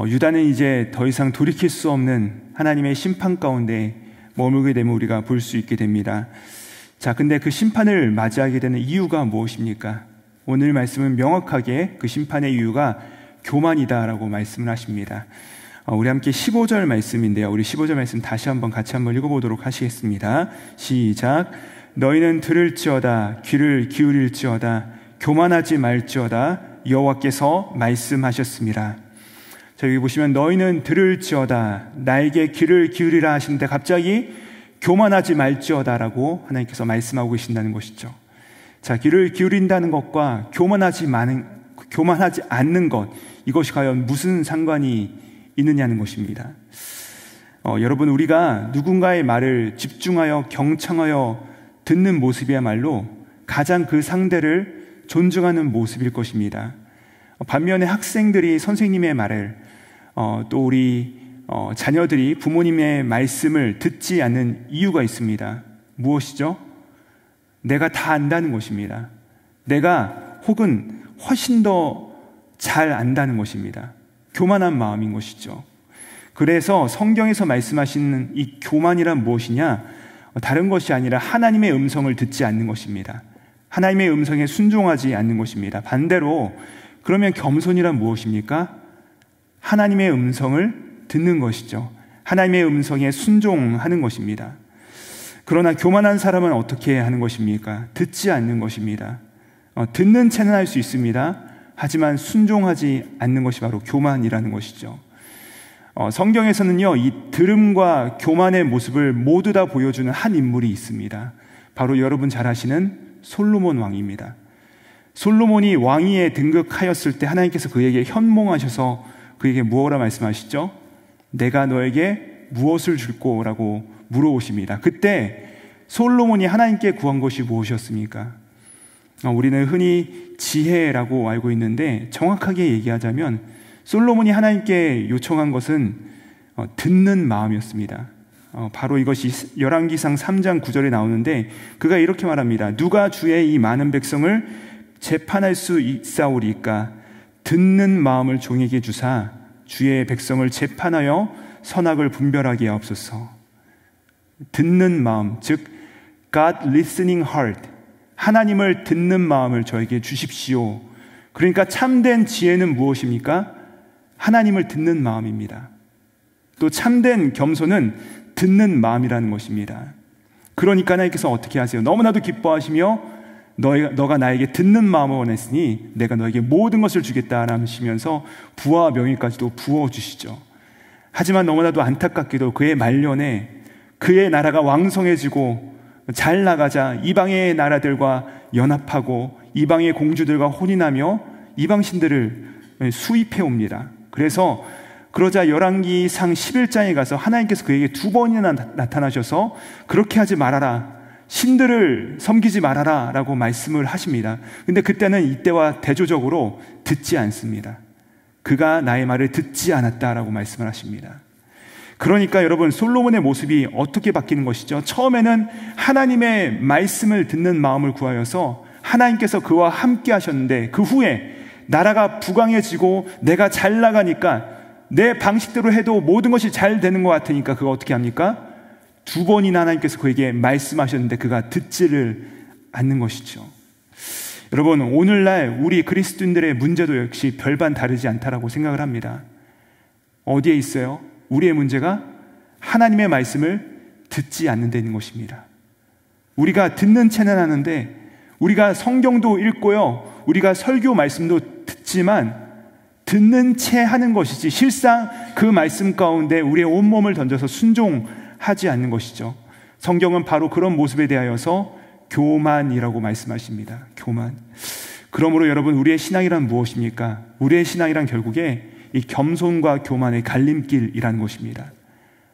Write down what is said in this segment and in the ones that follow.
유다는 이제 더 이상 돌이킬 수 없는 하나님의 심판 가운데 머물게 되면 우리가 볼 수 있게 됩니다. 자, 근데 그 심판을 맞이하게 되는 이유가 무엇입니까? 오늘 말씀은 명확하게 그 심판의 이유가 교만이다라고 말씀을 하십니다. 우리 함께 15절 말씀인데요. 우리 15절 말씀 다시 한번 같이 한번 읽어보도록 하시겠습니다. 시작. 너희는 들을지어다 귀를 기울일지어다 교만하지 말지어다 여호와께서 말씀하셨습니다. 자, 여기 보시면 너희는 들을지어다 나에게 귀를 기울이라 하시는데 갑자기 교만하지 말지어다라고 하나님께서 말씀하고 계신다는 것이죠. 자, 귀를 기울인다는 것과 교만하지 않는 것, 이것이 과연 무슨 상관이 있느냐는 것입니다. 여러분, 우리가 누군가의 말을 집중하여 경청하여 듣는 모습이야말로 가장 그 상대를 존중하는 모습일 것입니다. 반면에 학생들이 선생님의 말을 또 우리 자녀들이 부모님의 말씀을 듣지 않는 이유가 있습니다. 무엇이죠? 내가 다 안다는 것입니다. 내가 혹은 훨씬 더 잘 안다는 것입니다. 교만한 마음인 것이죠. 그래서 성경에서 말씀하시는 이 교만이란 무엇이냐? 다른 것이 아니라 하나님의 음성을 듣지 않는 것입니다. 하나님의 음성에 순종하지 않는 것입니다. 반대로 그러면 겸손이란 무엇입니까? 하나님의 음성을 듣는 것이죠. 하나님의 음성에 순종하는 것입니다. 그러나 교만한 사람은 어떻게 하는 것입니까? 듣지 않는 것입니다. 듣는 채는 할 수 있습니다. 하지만 순종하지 않는 것이 바로 교만이라는 것이죠. 성경에서는요, 이 들음과 교만의 모습을 모두 다 보여주는 한 인물이 있습니다. 바로 여러분 잘 아시는 솔로몬 왕입니다. 솔로몬이 왕위에 등극하였을 때 하나님께서 그에게 현몽하셔서 그에게 무엇라 말씀하시죠? 내가 너에게 무엇을 줄 거라고 물어오십니다. 그때 솔로몬이 하나님께 구한 것이 무엇이었습니까? 우리는 흔히 지혜라고 알고 있는데 정확하게 얘기하자면 솔로몬이 하나님께 요청한 것은 듣는 마음이었습니다. 바로 이것이 열왕기상 3장 9절에 나오는데 그가 이렇게 말합니다. 누가 주의 이 많은 백성을 재판할 수 있사오리까? 듣는 마음을 종에게 주사 주의 백성을 재판하여 선악을 분별하게 하옵소서. 듣는 마음, 즉 God listening heart, 하나님을 듣는 마음을 저에게 주십시오. 그러니까 참된 지혜는 무엇입니까? 하나님을 듣는 마음입니다. 또 참된 겸손은 듣는 마음이라는 것입니다. 그러니까 하나님께서 어떻게 하세요? 너무나도 기뻐하시며 너가 나에게 듣는 마음을 원했으니 내가 너에게 모든 것을 주겠다 하시면서 부와 명예까지도 부어주시죠. 하지만 너무나도 안타깝게도 그의 말년에 그의 나라가 왕성해지고 잘 나가자 이방의 나라들과 연합하고 이방의 공주들과 혼인하며 이방신들을 수입해 옵니다. 그러자 열왕기상 11장에 가서 하나님께서 그에게 2번이나 나타나셔서 그렇게 하지 말아라, 신들을 섬기지 말아라 라고 말씀을 하십니다. 근데 그때는 이때와 대조적으로 듣지 않습니다. 그가 나의 말을 듣지 않았다라고 말씀을 하십니다. 그러니까 여러분, 솔로몬의 모습이 어떻게 바뀌는 것이죠? 처음에는 하나님의 말씀을 듣는 마음을 구하여서 하나님께서 그와 함께 하셨는데 그 후에 나라가 부강해지고 내가 잘 나가니까 내 방식대로 해도 모든 것이 잘 되는 것 같으니까 그가 어떻게 합니까? 2번이나 하나님께서 그에게 말씀하셨는데 그가 듣지를 않는 것이죠. 여러분, 오늘날 우리 그리스도인들의 문제도 역시 별반 다르지 않다라고 생각을 합니다. 어디에 있어요? 우리의 문제가 하나님의 말씀을 듣지 않는 데 있는 것입니다. 우리가 듣는 채는 하는데 우리가 성경도 읽고요, 우리가 설교 말씀도 듣지만 듣는 채 하는 것이지 실상 그 말씀 가운데 우리의 온몸을 던져서 순종하지 않는 것이죠. 성경은 바로 그런 모습에 대하여서 교만이라고 말씀하십니다. 교만. 그러므로 여러분, 우리의 신앙이란 무엇입니까? 우리의 신앙이란 결국에 이 겸손과 교만의 갈림길이라는 것입니다.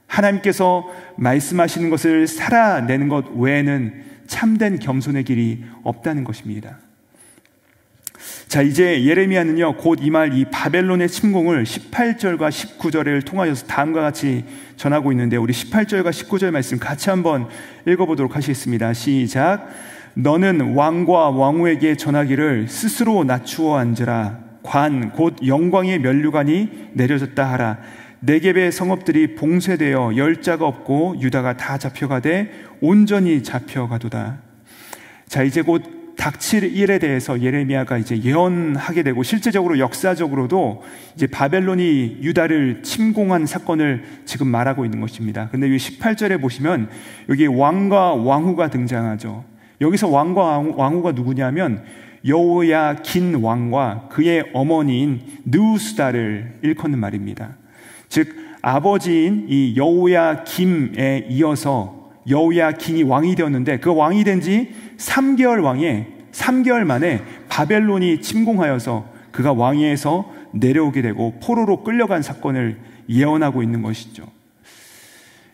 하나님께서 말씀하시는 것을 살아내는 것 외에는 참된 겸손의 길이 없다는 것입니다. 자, 이제 예레미야는요, 곧 임할 이 바벨론의 침공을 18절과 19절을 통하여서 다음과 같이 전하고 있는데 우리 18절과 19절 말씀 같이 한번 읽어보도록 하시겠습니다. 시작. 너는 왕과 왕후에게 전하기를 스스로 낮추어 앉으라. 관 곧 영광의 면류관이 내려졌다 하라. 네겝의 성읍들이 봉쇄되어 열자가 없고 유다가 다 잡혀가되 온전히 잡혀가도다. 자, 이제 곧 닥칠 일에 대해서 예레미야가 이제 예언하게 되고, 실제적으로 역사적으로도 이제 바벨론이 유다를 침공한 사건을 지금 말하고 있는 것입니다. 근데 이 18절에 보시면 여기 왕과 왕후가 등장하죠. 여기서 왕과 왕후가 누구냐면 여호야긴 왕과 그의 어머니인 느우스다를 일컫는 말입니다. 즉 아버지인 이 여호야김에 이어서 여호야긴이 왕이 되었는데, 그 왕이 된 지 3개월 만에 바벨론이 침공하여서 그가 왕위에서 내려오게 되고 포로로 끌려간 사건을 예언하고 있는 것이죠.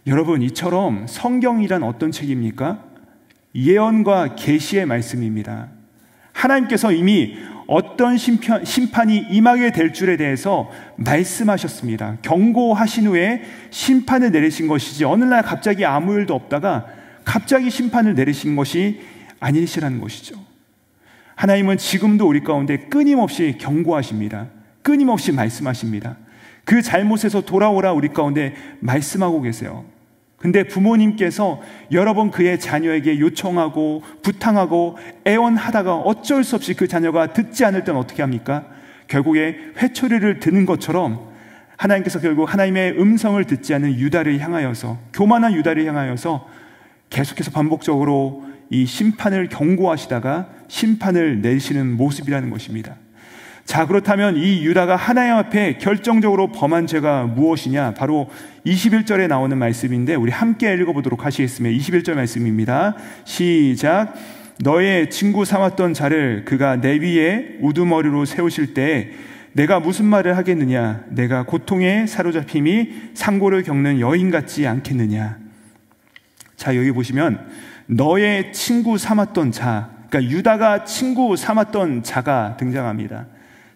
여러분, 이처럼 성경이란 어떤 책입니까? 예언과 계시의 말씀입니다. 하나님께서 이미 어떤 심판이 임하게 될 줄에 대해서 말씀하셨습니다. 경고하신 후에 심판을 내리신 것이지, 어느 날 갑자기 아무 일도 없다가 갑자기 심판을 내리신 것이 아니시라는 것이죠. 하나님은 지금도 우리 가운데 끊임없이 경고하십니다. 끊임없이 말씀하십니다. 그 잘못에서 돌아오라 우리 가운데 말씀하고 계세요. 근데 부모님께서 여러 번 그의 자녀에게 요청하고 부탁하고 애원하다가 어쩔 수 없이 그 자녀가 듣지 않을 때는 어떻게 합니까? 결국에 회초리를 드는 것처럼 하나님께서 결국 하나님의 음성을 듣지 않는 유다를 향하여서, 교만한 유다를 향하여서 계속해서 반복적으로 이 심판을 경고하시다가 심판을 내리시는 모습이라는 것입니다. 자, 그렇다면 이 유다가 하나님 앞에 결정적으로 범한 죄가 무엇이냐? 바로 21절에 나오는 말씀인데 우리 함께 읽어보도록 하시겠습니다. 21절 말씀입니다. 시작. 너의 친구 삼았던 자를 그가 내 위에 우두머리로 세우실 때 내가 무슨 말을 하겠느냐? 내가 고통에 사로잡힘이 상고를 겪는 여인 같지 않겠느냐? 자, 여기 보시면 너의 친구 삼았던 자, 그러니까 유다가 친구 삼았던 자가 등장합니다.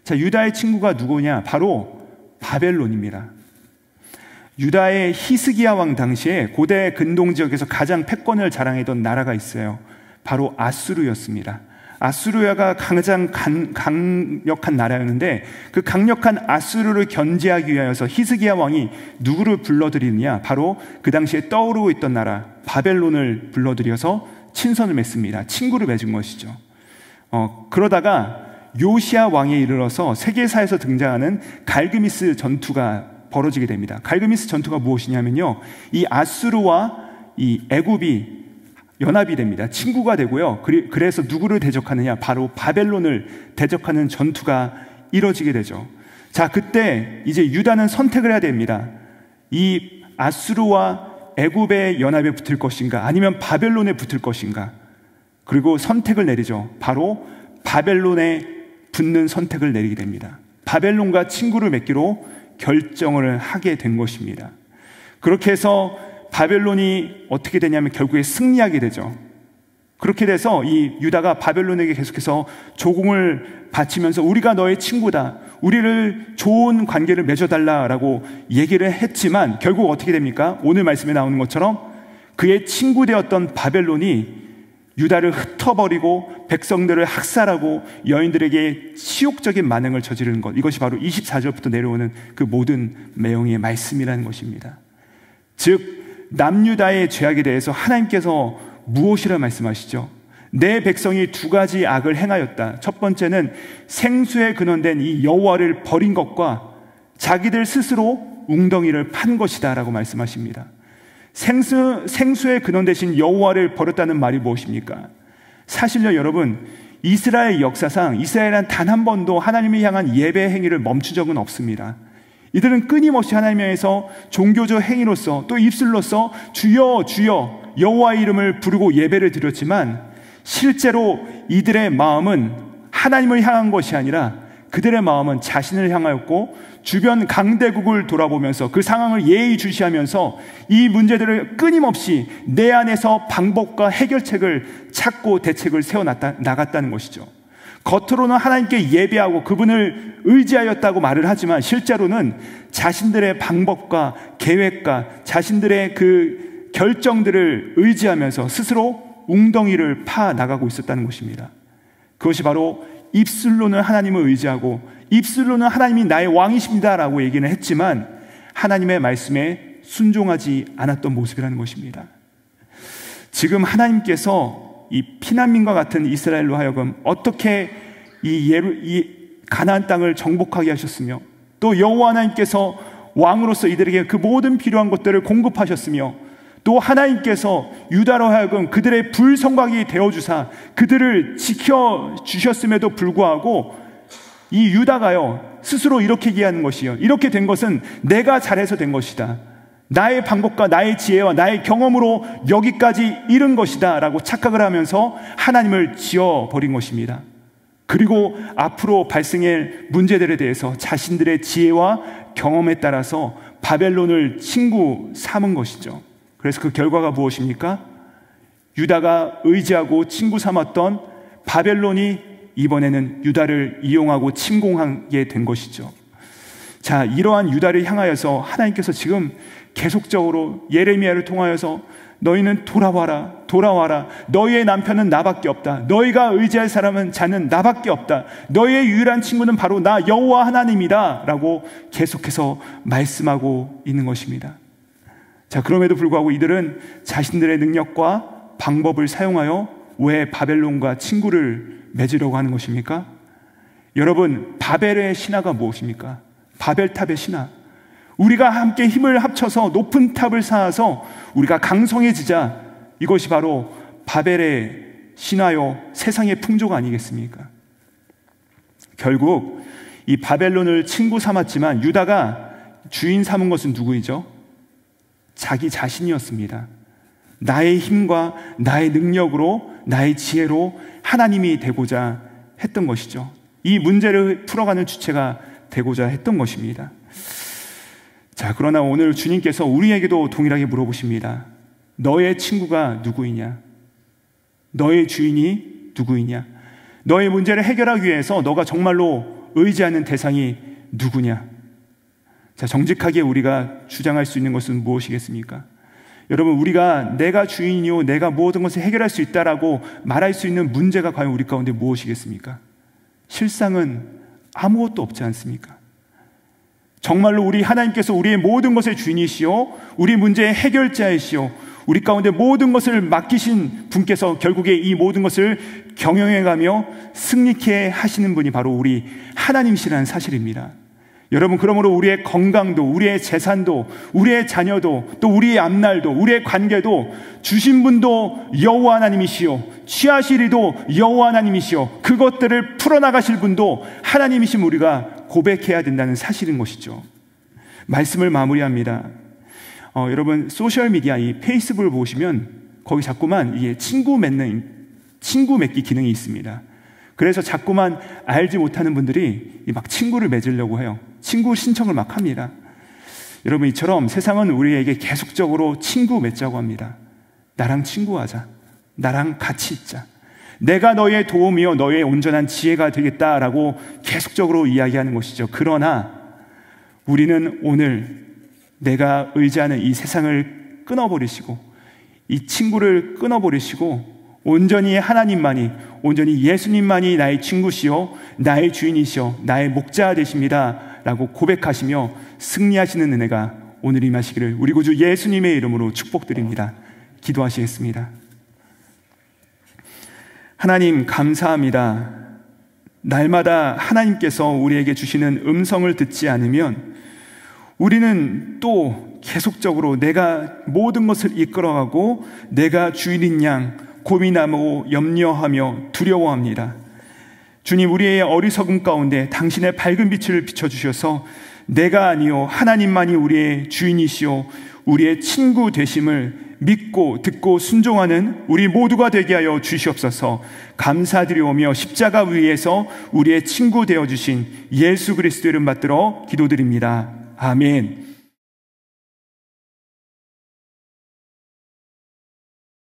자, 유다의 친구가 누구냐? 바로 바벨론입니다. 유다의 히스기야 왕 당시에 고대 근동 지역에서 가장 패권을 자랑했던 나라가 있어요. 바로 아수르였습니다. 아수르가 가장 강력한 나라였는데, 그 강력한 아수르를 견제하기 위하여서 히스기야 왕이 누구를 불러들이느냐? 바로 그 당시에 떠오르고 있던 나라 바벨론을 불러들여서 친선을 맺습니다. 친구를 맺은 것이죠. 그러다가 요시야 왕에 이르러서 세계사에서 등장하는 갈그미스 전투가 벌어지게 됩니다. 갈그미스 전투가 무엇이냐면요, 이 아수르와 이 애굽이 연합이 됩니다. 친구가 되고요. 그래서 누구를 대적하느냐? 바로 바벨론을 대적하는 전투가 이뤄지게 되죠. 자, 그때 이제 유다는 선택을 해야 됩니다. 이 아수르와 애굽의 연합에 붙을 것인가, 아니면 바벨론에 붙을 것인가. 그리고 선택을 내리죠. 바로 바벨론에 붙는 선택을 내리게 됩니다. 바벨론과 친구를 맺기로 결정을 하게 된 것입니다. 그렇게 해서 바벨론이 어떻게 되냐면 결국에 승리하게 되죠. 그렇게 돼서 이 유다가 바벨론에게 계속해서 조공을 바치면서 우리가 너의 친구다, 우리를 좋은 관계를 맺어달라라고 얘기를 했지만 결국 어떻게 됩니까? 오늘 말씀에 나오는 것처럼 그의 친구 되었던 바벨론이 유다를 흩어버리고 백성들을 학살하고 여인들에게 치욕적인 만행을 저지르는 것, 이것이 바로 24절부터 내려오는 그 모든 내용의 말씀이라는 것입니다. 즉 남유다의 죄악에 대해서 하나님께서 무엇이라 말씀하시죠? 내 백성이 두 가지 악을 행하였다. 첫 번째는 생수에 근원된 이 여호와를 버린 것과 자기들 스스로 웅덩이를 판 것이다 라고 말씀하십니다. 생수에 근원되신 여호와를 버렸다는 말이 무엇입니까? 사실요 여러분, 이스라엘 역사상 이스라엘은 단 한 번도 하나님을 향한 예배 행위를 멈춘 적은 없습니다. 이들은 끊임없이 하나님 향해서 종교적 행위로서 또 입술로서 주여 주여 여호와의 이름을 부르고 예배를 드렸지만 실제로 이들의 마음은 하나님을 향한 것이 아니라 그들의 마음은 자신을 향하였고 주변 강대국을 돌아보면서 그 상황을 예의주시하면서 이 문제들을 끊임없이 내 안에서 방법과 해결책을 찾고 대책을 세워나갔다는 것이죠. 겉으로는 하나님께 예배하고 그분을 의지하였다고 말을 하지만 실제로는 자신들의 방법과 계획과 자신들의 그 결정들을 의지하면서 스스로 웅덩이를 파 나가고 있었다는 것입니다. 그것이 바로 입술로는 하나님을 의지하고 입술로는 하나님이 나의 왕이십니다라고 얘기는 했지만 하나님의 말씀에 순종하지 않았던 모습이라는 것입니다. 지금 하나님께서 이 피난민과 같은 이스라엘로 하여금 어떻게 이 가나안 땅을 정복하게 하셨으며 또 여호와 하나님께서 왕으로서 이들에게 그 모든 필요한 것들을 공급하셨으며 또 하나님께서 유다로 하여금 그들의 불성곽이 되어주사 그들을 지켜주셨음에도 불구하고 이 유다가요 스스로 이렇게 얘기하는 것이요, 이렇게 된 것은 내가 잘해서 된 것이다, 나의 방법과 나의 지혜와 나의 경험으로 여기까지 이른 것이다 라고 착각을 하면서 하나님을 지어버린 것입니다. 그리고 앞으로 발생할 문제들에 대해서 자신들의 지혜와 경험에 따라서 바벨론을 친구 삼은 것이죠. 그래서 그 결과가 무엇입니까? 유다가 의지하고 친구 삼았던 바벨론이 이번에는 유다를 이용하고 침공하게 된 것이죠. 자, 이러한 유다를 향하여서 하나님께서 지금 계속적으로 예레미야를 통하여서 너희는 돌아와라, 돌아와라. 너희의 남편은 나밖에 없다. 너희가 의지할 사람은 자는 나밖에 없다. 너희의 유일한 친구는 바로 나 여호와 하나님이다 라고 계속해서 말씀하고 있는 것입니다. 자, 그럼에도 불구하고 이들은 자신들의 능력과 방법을 사용하여 왜 바벨론과 친구를 맺으려고 하는 것입니까? 여러분, 바벨의 신화가 무엇입니까? 바벨탑의 신화. 우리가 함께 힘을 합쳐서 높은 탑을 쌓아서 우리가 강성해지자, 이것이 바로 바벨의 신화요 세상의 풍조가 아니겠습니까? 결국 이 바벨론을 친구 삼았지만 유다가 주인 삼은 것은 누구이죠? 자기 자신이었습니다. 나의 힘과 나의 능력으로, 나의 지혜로 하나님이 되고자 했던 것이죠. 이 문제를 풀어가는 주체가 되고자 했던 것입니다. 자, 그러나 오늘 주님께서 우리에게도 동일하게 물어보십니다. 너의 친구가 누구이냐? 너의 주인이 누구이냐? 너의 문제를 해결하기 위해서 너가 정말로 의지하는 대상이 누구냐? 자, 정직하게 우리가 주장할 수 있는 것은 무엇이겠습니까? 여러분, 우리가 내가 주인이요 내가 모든 것을 해결할 수 있다라고 말할 수 있는 문제가 과연 우리 가운데 무엇이겠습니까? 실상은 아무것도 없지 않습니까? 정말로 우리 하나님께서 우리의 모든 것의 주인이시오, 우리 문제의 해결자이시오, 우리 가운데 모든 것을 맡기신 분께서 결국에 이 모든 것을 경영해가며 승리케 하시는 분이 바로 우리 하나님이시라는 사실입니다. 여러분, 그러므로 우리의 건강도, 우리의 재산도, 우리의 자녀도, 또 우리의 앞날도, 우리의 관계도 주신 분도 여호와 하나님이시오, 취하시리도 여호와 하나님이시오, 그것들을 풀어나가실 분도 하나님이신 우리가 고백해야 된다는 사실인 것이죠. 말씀을 마무리합니다. 여러분, 소셜미디어 이 페이스북을 보시면 거기 자꾸만 이게 친구 맺기 기능이 있습니다. 그래서 자꾸만 알지 못하는 분들이 막 친구를 맺으려고 해요. 친구 신청을 막 합니다. 여러분, 이처럼 세상은 우리에게 계속적으로 친구 맺자고 합니다. 나랑 친구하자, 나랑 같이 있자, 내가 너의 도움이요 너의 온전한 지혜가 되겠다라고 계속적으로 이야기하는 것이죠. 그러나 우리는 오늘 내가 의지하는 이 세상을 끊어버리시고 이 친구를 끊어버리시고 온전히 하나님만이, 온전히 예수님만이 나의 친구시요 나의 주인이시요 나의 목자 되십니다 라고 고백하시며 승리하시는 은혜가 오늘 임하시기를 우리 구주 예수님의 이름으로 축복드립니다. 기도하시겠습니다. 하나님, 감사합니다. 날마다 하나님께서 우리에게 주시는 음성을 듣지 않으면 우리는 또 계속적으로 내가 모든 것을 이끌어가고 내가 주인인 양 고민하고 염려하며 두려워합니다. 주님, 우리의 어리석음 가운데 당신의 밝은 빛을 비춰주셔서 내가 아니요 하나님만이 우리의 주인이시오 우리의 친구 되심을 믿고 듣고 순종하는 우리 모두가 되게 하여 주시옵소서. 감사드리오며 십자가 위에서 우리의 친구 되어주신 예수 그리스도 이름 받들어 기도드립니다. 아멘.